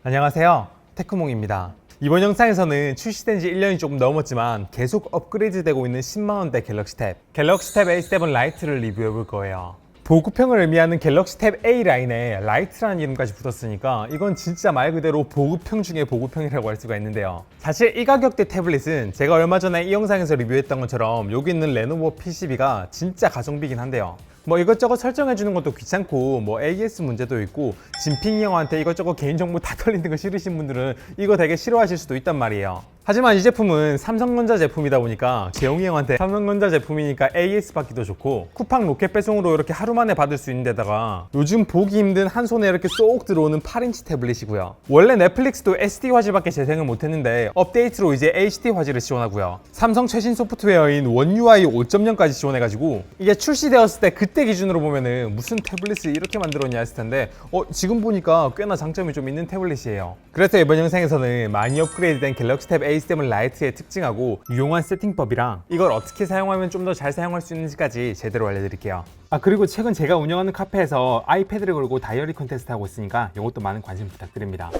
안녕하세요, 테크몽입니다. 이번 영상에서는 출시된 지 1년이 조금 넘었지만 계속 업그레이드 되고 있는 10만원대 갤럭시 탭 A7 라이트를 리뷰해 볼 거예요. 보급형을 의미하는 갤럭시 탭 A 라인에 라이트라는 이름까지 붙었으니까 이건 진짜 말 그대로 보급형 중에 보급형이라고 할 수가 있는데요. 사실 이 가격대 태블릿은 제가 얼마 전에 이 영상에서 리뷰했던 것처럼 여기 있는 레노버 P12가 진짜 가성비긴 한데요. 뭐 이것저것 설정해주는 것도 귀찮고 뭐 AS 문제도 있고 진핑이 형한테 이것저것 개인정보 다 털리는 거 싫으신 분들은 이거 되게 싫어하실 수도 있단 말이에요. 하지만 이 제품은 삼성전자 제품이다 보니까 재용이 형한테 삼성전자 제품이니까 AS 받기도 좋고 쿠팡 로켓 배송으로 이렇게 하루 만에 받을 수 있는 데다가 요즘 보기 힘든 한 손에 이렇게 쏙 들어오는 8인치 태블릿이고요. 원래 넷플릭스도 SD 화질밖에 재생을 못했는데 업데이트로 이제 HD 화질을 지원하고요. 삼성 최신 소프트웨어인 원 UI 5.0까지 지원해가지고 이게 출시되었을 때 그때 기준으로 보면은 무슨 태블릿을 이렇게 만들었냐 했을 텐데 지금 보니까 꽤나 장점이 좀 있는 태블릿이에요. 그래서 이번 영상에서는 많이 업그레이드된 갤럭시 탭 A7 라이트의 특징하고 유용한 세팅법이랑 이걸 어떻게 사용하면 좀 더 잘 사용할 수 있는지까지 제대로 알려드릴게요. 그리고 최근 제가 운영하는 카페에서 아이패드를 걸고 다이어리 콘테스트 하고 있으니까 이것도 많은 관심 부탁드립니다.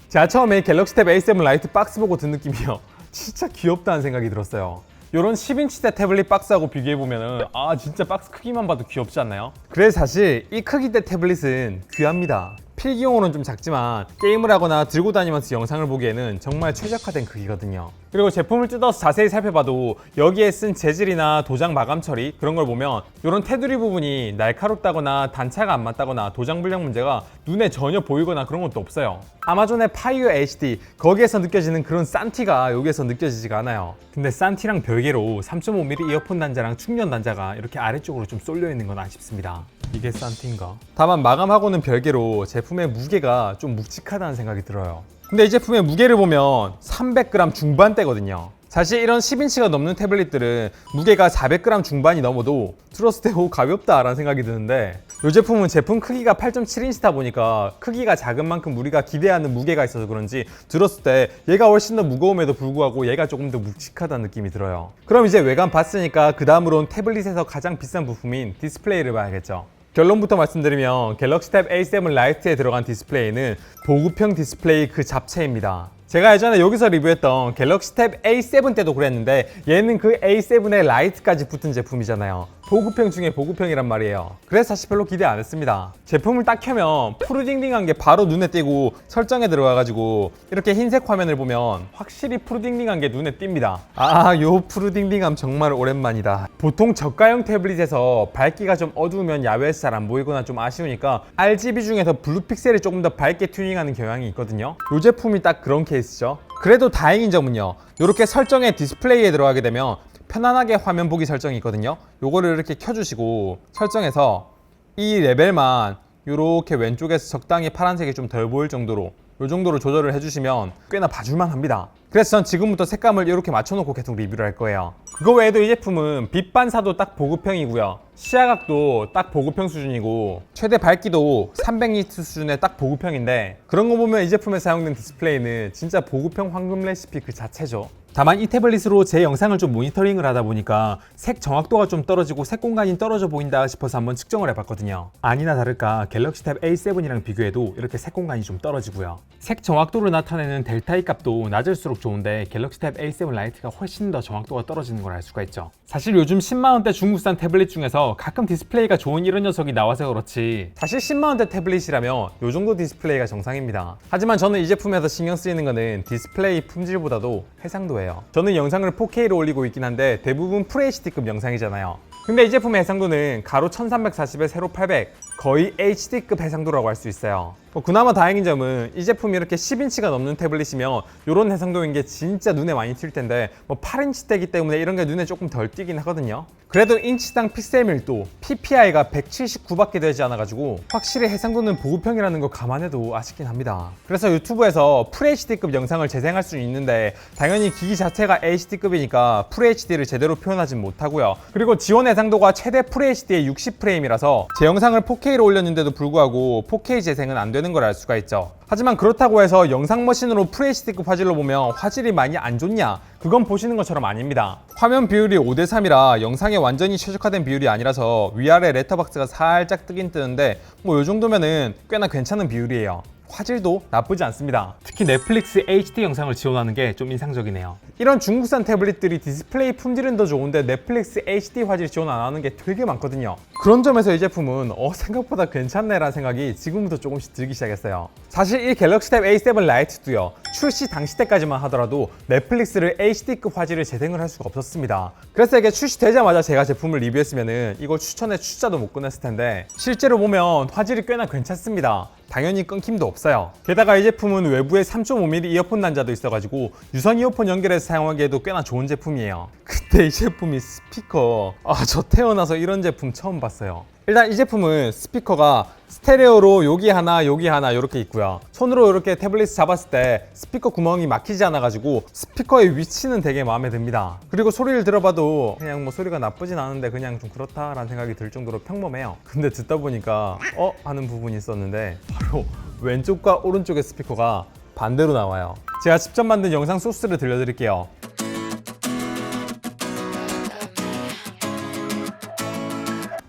제가 처음에 갤럭시 탭 A7 라이트 박스 보고 든 느낌이요, 진짜 귀엽다는 생각이 들었어요. 요런 10인치대 태블릿 박스하고 비교해보면은 진짜 박스 크기만 봐도 귀엽지 않나요? 그래서 사실 이 크기대 태블릿은 귀합니다. 필기용으로는 좀 작지만 게임을 하거나 들고 다니면서 영상을 보기에는 정말 최적화된 크기거든요. 그리고 제품을 뜯어서 자세히 살펴봐도 여기에 쓴 재질이나 도장 마감 처리 그런 걸 보면 이런 테두리 부분이 날카롭다거나 단차가 안 맞다거나 도장 불량 문제가 눈에 전혀 보이거나 그런 것도 없어요. 아마존의 파이어 HD 거기에서 느껴지는 그런 산티가 여기에서 느껴지지가 않아요. 근데 산티랑 별개로 3.5mm 이어폰 단자랑 충전 단자가 이렇게 아래쪽으로 좀 쏠려 있는 건 아쉽습니다. 이게 산티인가? 다만 마감하고는 별개로 제품의 무게가 좀 묵직하다는 생각이 들어요. 근데 이 제품의 무게를 보면 300g 중반대거든요. 사실 이런 10인치가 넘는 태블릿들은 무게가 400g 중반이 넘어도 들었을 때 가볍다 라는 생각이 드는데 이 제품은 제품 크기가 8.7인치다 보니까 크기가 작은 만큼 우리가 기대하는 무게가 있어서 그런지 들었을 때 얘가 훨씬 더 무거움에도 불구하고 얘가 조금 더 묵직하다는 느낌이 들어요. 그럼 이제 외관 봤으니까 그 다음으로는 태블릿에서 가장 비싼 부품인 디스플레이를 봐야겠죠. 결론부터 말씀드리면 갤럭시 탭 A7 라이트에 들어간 디스플레이는 보급형 디스플레이 그 잡채입니다. 제가 예전에 여기서 리뷰했던 갤럭시 탭 A7 때도 그랬는데 얘는 그 A7에 라이트까지 붙은 제품이잖아요. 보급형 중에 보급형이란 말이에요. 그래서 사실 별로 기대 안 했습니다. 제품을 딱 켜면 푸르딩딩한 게 바로 눈에 띄고 설정에 들어가가지고 이렇게 흰색 화면을 보면 확실히 푸르딩딩한 게 눈에 띕니다. 요 푸르딩딩함 정말 오랜만이다. 보통 저가형 태블릿에서 밝기가 좀 어두우면 야외에서 잘 안 보이거나 좀 아쉬우니까 RGB 중에서 블루 픽셀이 조금 더 밝게 튜닝하는 경향이 있거든요. 이 제품이 딱 그런 케이스죠. 그래도 다행인 점은요, 이렇게 설정에 디스플레이에 들어가게 되면 편안하게 화면 보기 설정이 있거든요. 요거를 이렇게 켜주시고 설정에서 이 레벨만 이렇게 왼쪽에서 적당히 파란색이 좀 덜 보일 정도로 요 정도로 조절을 해주시면 꽤나 봐줄만 합니다. 그래서 전 지금부터 색감을 이렇게 맞춰놓고 계속 리뷰를 할 거예요. 그거 외에도 이 제품은 빛 반사도 딱 보급형이고요, 시야각도 딱 보급형 수준이고 최대 밝기도 300니트 수준의 딱 보급형인데 그런 거 보면 이 제품에 사용된 디스플레이는 진짜 보급형 황금 레시피 그 자체죠. 다만 이 태블릿으로 제 영상을 좀 모니터링을 하다 보니까 색 정확도가 좀 떨어지고 색 공간이 떨어져 보인다 싶어서 한번 측정을 해봤거든요. 아니나 다를까 갤럭시 탭 A7이랑 비교해도 이렇게 색 공간이 좀 떨어지고요. 색 정확도를 나타내는 델타 E 값도 낮을수록 좋은데 갤럭시 탭 A7 라이트가 훨씬 더 정확도가 떨어지는 걸 알 수가 있죠. 사실 요즘 10만원대 중국산 태블릿 중에서 가끔 디스플레이가 좋은 이런 녀석이 나와서 그렇지 사실 10만원대 태블릿이라면 요 정도 디스플레이가 정상입니다. 하지만 저는 이 제품에서 신경 쓰이는 거는 디스플레이 품질보다도 해상도예요. 저는 영상을 4K로 올리고 있긴 한데 대부분 FHD급 영상이잖아요. 근데 이 제품의 해상도는 가로 1340에 세로 800 거의 HD급 해상도라고 할 수 있어요. 그나마 다행인 점은 이 제품이 이렇게 10인치가 넘는 태블릿이면 이런 해상도인 게 진짜 눈에 많이 띌 텐데 8인치대이기 때문에 이런 게 눈에 조금 덜 띄긴 하거든요. 그래도 인치당 픽셀 밀도 PPI가 179밖에 되지 않아가지고 확실히 해상도는 보급형이라는 거 감안해도 아쉽긴 합니다. 그래서 유튜브에서 FHD급 영상을 재생할 수 있는데 당연히 기기 자체가 HD급이니까 FHD를 제대로 표현하진 못하고요. 그리고 지원 해상도가 최대 FHD의 60프레임이라서 제 영상을 4K로 올렸는데도 불구하고 4K 재생은 안 되는 걸 알 수가 있죠. 하지만 그렇다고 해서 영상 머신으로 FHD급 화질로 보면 화질이 많이 안 좋냐? 그건 보시는 것처럼 아닙니다. 화면 비율이 5:3이라 영상에 완전히 최적화된 비율이 아니라서 위아래 레터박스가 살짝 뜨긴 뜨는데 이 정도면은 꽤나 괜찮은 비율이에요. 화질도 나쁘지 않습니다. 특히 넷플릭스 HD 영상을 지원하는 게 좀 인상적이네요. 이런 중국산 태블릿들이 디스플레이 품질은 더 좋은데 넷플릭스 HD 화질 지원 안 하는 게 되게 많거든요. 그런 점에서 이 제품은 생각보다 괜찮네라는 생각이 지금부터 조금씩 들기 시작했어요. 사실 이 갤럭시 탭 A7 라이트도요, 출시 당시 때까지만 하더라도 넷플릭스를 HD급 화질을 재생을 할 수가 없었습니다. 그래서 이게 출시되자마자 제가 제품을 리뷰했으면은 이걸 추천에 추자도 못 꺼냈을 텐데, 실제로 보면 화질이 꽤나 괜찮습니다. 당연히 끊김도 없어요. 게다가 이 제품은 외부에 3.5mm 이어폰 단자도 있어가지고 유선 이어폰 연결해서 사용하기에도 꽤나 좋은 제품이에요. 근데 이 제품이 스피커, 저 태어나서 이런 제품 처음 봤어요. 일단 이 제품은 스피커가 스테레오로 여기 하나 이렇게 있고요. 손으로 이렇게 태블릿 잡았을 때 스피커 구멍이 막히지 않아가지고 스피커의 위치는 되게 마음에 듭니다. 그리고 소리를 들어봐도 그냥 뭐 소리가 나쁘진 않은데 그냥 좀 그렇다라는 생각이 들 정도로 평범해요. 근데 듣다 보니까 하는 부분이 있었는데, 바로 왼쪽과 오른쪽의 스피커가 반대로 나와요. 제가 직접 만든 영상 소스를 들려드릴게요.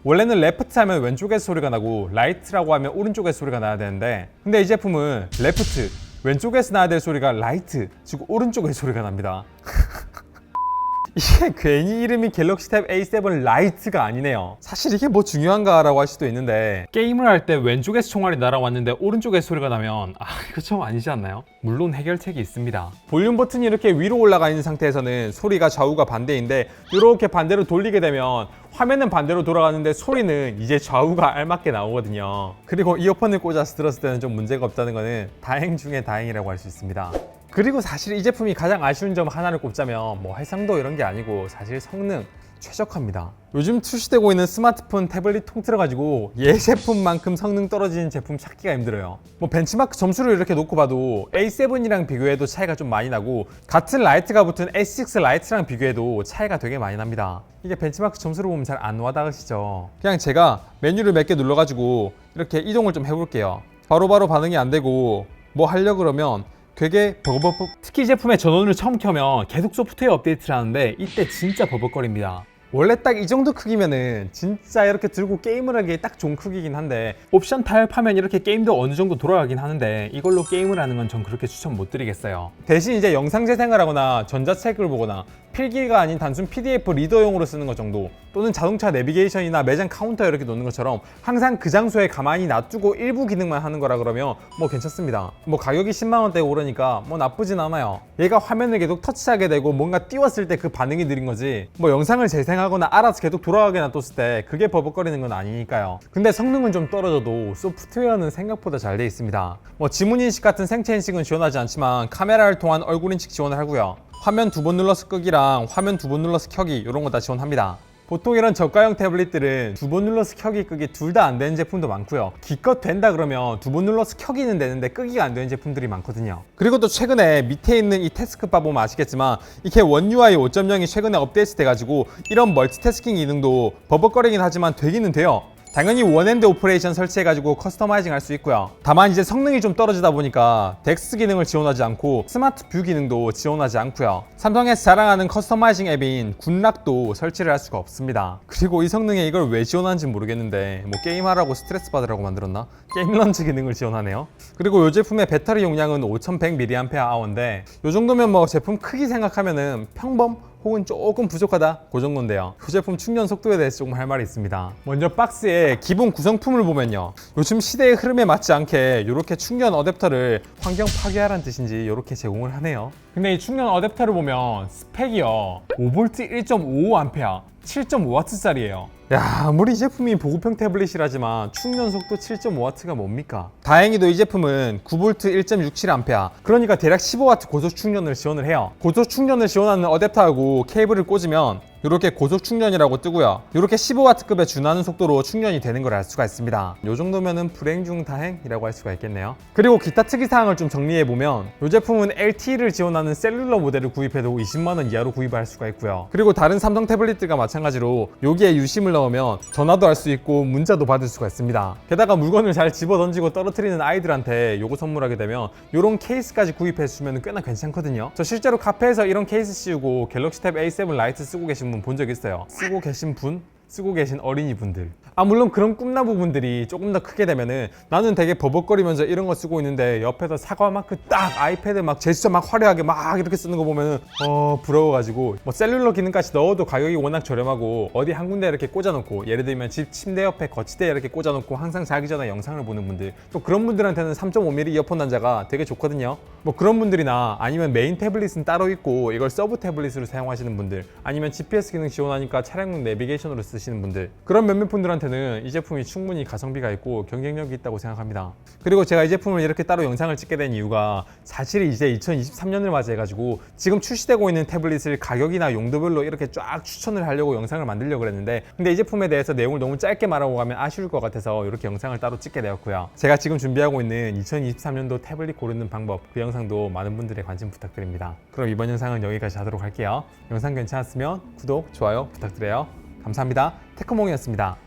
원래는 레프트 하면 왼쪽에서 소리가 나고 라이트라고 하면 오른쪽에서 소리가 나야 되는데, 근데 이 제품은 레프트, 왼쪽에서 나야 될 소리가 라이트, 즉 오른쪽에서 소리가 납니다. 이게 괜히 이름이 갤럭시 탭 A7 라이트가 아니네요. 사실 이게 뭐 중요한가 라고 할 수도 있는데, 게임을 할 때 왼쪽에서 총알이 날아왔는데 오른쪽에서 소리가 나면 이거 좀 아니지 않나요? 물론 해결책이 있습니다. 볼륨 버튼이 이렇게 위로 올라가 있는 상태에서는 소리가 좌우가 반대인데, 이렇게 반대로 돌리게 되면 화면은 반대로 돌아가는데 소리는 이제 좌우가 알맞게 나오거든요. 그리고 이어폰을 꽂아서 들었을 때는 좀 문제가 없다는 거는 다행 중에 다행이라고 할 수 있습니다. 그리고 사실 이 제품이 가장 아쉬운 점 하나를 꼽자면 뭐 해상도 이런 게 아니고 사실 성능 최적화입니다. 요즘 출시되고 있는 스마트폰, 태블릿 통틀어 가지고 얘 제품만큼 성능 떨어지는 제품 찾기가 힘들어요. 뭐 벤치마크 점수를 이렇게 놓고 봐도 A7이랑 비교해도 차이가 좀 많이 나고, 같은 라이트가 붙은 S6 라이트랑 비교해도 차이가 되게 많이 납니다. 이게 벤치마크 점수를 보면 잘 안 와닿으시죠? 그냥 제가 메뉴를 몇 개 눌러가지고 이렇게 이동을 좀 해볼게요. 바로바로 반응이 안 되고 뭐 하려고 그러면 되게 버벅버벅. 특히 이 제품의 전원을 처음 켜면 계속 소프트웨어 업데이트를 하는데 이때 진짜 버벅거립니다. 원래 딱 이 정도 크기면은 진짜 이렇게 들고 게임을 하기에 딱 좋은 크기긴 한데, 옵션 타협하면 이렇게 게임도 어느 정도 돌아가긴 하는데 이걸로 게임을 하는 건 전 그렇게 추천 못 드리겠어요. 대신 이제 영상 재생을 하거나 전자책을 보거나 필기가 아닌 단순 PDF 리더용으로 쓰는 것 정도, 또는 자동차 내비게이션이나 매장 카운터에 이렇게 놓는 것처럼 항상 그 장소에 가만히 놔두고 일부 기능만 하는 거라 그러면 뭐 괜찮습니다. 뭐 가격이 10만원대고 그러니까 뭐 나쁘진 않아요. 얘가 화면을 계속 터치하게 되고 뭔가 띄웠을 때 그 반응이 느린 거지, 뭐 영상을 재생하거나 알아서 계속 돌아가게 놔뒀을 때 그게 버벅거리는 건 아니니까요. 근데 성능은 좀 떨어져도 소프트웨어는 생각보다 잘 돼 있습니다. 뭐 지문인식 같은 생체 인식은 지원하지 않지만 카메라를 통한 얼굴 인식 지원을 하고요. 화면 2번 눌러서 끄기랑 화면 2번 눌러서 켜기 이런 거 다 지원합니다. 보통 이런 저가형 태블릿들은 2번 눌러서 켜기 끄기 둘 다 안 되는 제품도 많고요. 기껏 된다 그러면 2번 눌러서 켜기는 되는데 끄기가 안 되는 제품들이 많거든요. 그리고 또 최근에 밑에 있는 이 태스크바 보면 아시겠지만 이게 원 UI 5.0이 최근에 업데이트 돼가지고 이런 멀티태스킹 기능도 버벅거리긴 하지만 되기는 돼요. 당연히 원핸드 오퍼레이션 설치해가지고 커스터마이징 할 수 있고요. 다만 이제 성능이 좀 떨어지다 보니까 덱스 기능을 지원하지 않고 스마트 뷰 기능도 지원하지 않고요. 삼성에서 자랑하는 커스터마이징 앱인 굿락도 설치를 할 수가 없습니다. 그리고 이 성능에 이걸 왜 지원하는지 모르겠는데 뭐 게임하라고 스트레스 받으라고 만들었나? 게임 런치 기능을 지원하네요. 그리고 이 제품의 배터리 용량은 5100mAh인데 이 정도면 뭐 제품 크기 생각하면은 평범? 혹은 조금 부족하다 그 정도인데요. 이 제품 충전 속도에 대해서 조금 할 말이 있습니다. 먼저 박스의 기본 구성품을 보면요, 요즘 시대의 흐름에 맞지 않게 이렇게 충전 어댑터를 환경 파괴하라는 뜻인지 이렇게 제공을 하네요. 근데 이 충전 어댑터를 보면 스펙이요 5V 1.55A 7.5W짜리예요. 야, 아무리 이 제품이 보급형 태블릿이라지만 충전 속도 7.5W가 뭡니까? 다행히도 이 제품은 9V 1.67A, 그러니까 대략 15W 고속 충전을 지원을 해요. 고속 충전을 지원하는 어댑터하고 케이블을 꽂으면 이렇게 고속 충전이라고 뜨고요, 이렇게 15W급에 준하는 속도로 충전이 되는 걸 알 수가 있습니다. 이 정도면은 불행 중 다행이라고 할 수가 있겠네요. 그리고 기타 특이사항을 좀 정리해보면 이 제품은 LTE를 지원하는 셀룰러 모델을 구입해도 20만원 이하로 구입할 수가 있고요. 그리고 다른 삼성 태블릿들과 마찬가지로 여기에 유심을 넣으면 전화도 할 수 있고 문자도 받을 수가 있습니다. 게다가 물건을 잘 집어던지고 떨어뜨리는 아이들한테 요거 선물하게 되면 이런 케이스까지 구입해주면 꽤나 괜찮거든요. 저 실제로 카페에서 이런 케이스 씌우고 갤럭시 탭 A7 라이트 쓰고 계신 분 본 적 있어요. 쓰고 계신 분? 쓰고 계신 어린이분들. 물론 그런 꿈나무 분들이 조금 더 크게 되면은 나는 되게 버벅거리면서 이런 거 쓰고 있는데 옆에서 사과 마크 딱 아이패드 막 제스처 막 화려하게 막 이렇게 쓰는 거 보면은 부러워가지고 뭐 셀룰러 기능까지 넣어도 가격이 워낙 저렴하고 어디 한 군데 이렇게 꽂아놓고 예를 들면 집 침대 옆에 거치대에 이렇게 꽂아놓고 항상 자기 전에 영상을 보는 분들, 또 그런 분들한테는 3.5mm 이어폰 단자가 되게 좋거든요. 뭐 그런 분들이나 아니면 메인 태블릿은 따로 있고 이걸 서브 태블릿으로 사용하시는 분들, 아니면 GPS 기능 지원하니까 차량용 내비게이션으로 쓰시는 분들, 그런 몇몇 분들한테는 이 제품이 충분히 가성비가 있고 경쟁력이 있다고 생각합니다. 그리고 제가 이 제품을 이렇게 따로 영상을 찍게 된 이유가 사실 이제 2023년을 맞이해가지고 지금 출시되고 있는 태블릿을 가격이나 용도별로 이렇게 쫙 추천을 하려고 영상을 만들려고 그랬는데, 근데 이 제품에 대해서 내용을 너무 짧게 말하고 가면 아쉬울 것 같아서 이렇게 영상을 따로 찍게 되었고요. 제가 지금 준비하고 있는 2023년도 태블릿 고르는 방법, 그 영상도 많은 분들의 관심 부탁드립니다. 그럼 이번 영상은 여기까지 하도록 할게요. 영상 괜찮았으면 구독, 좋아요 부탁드려요. 감사합니다. 테크몽이었습니다.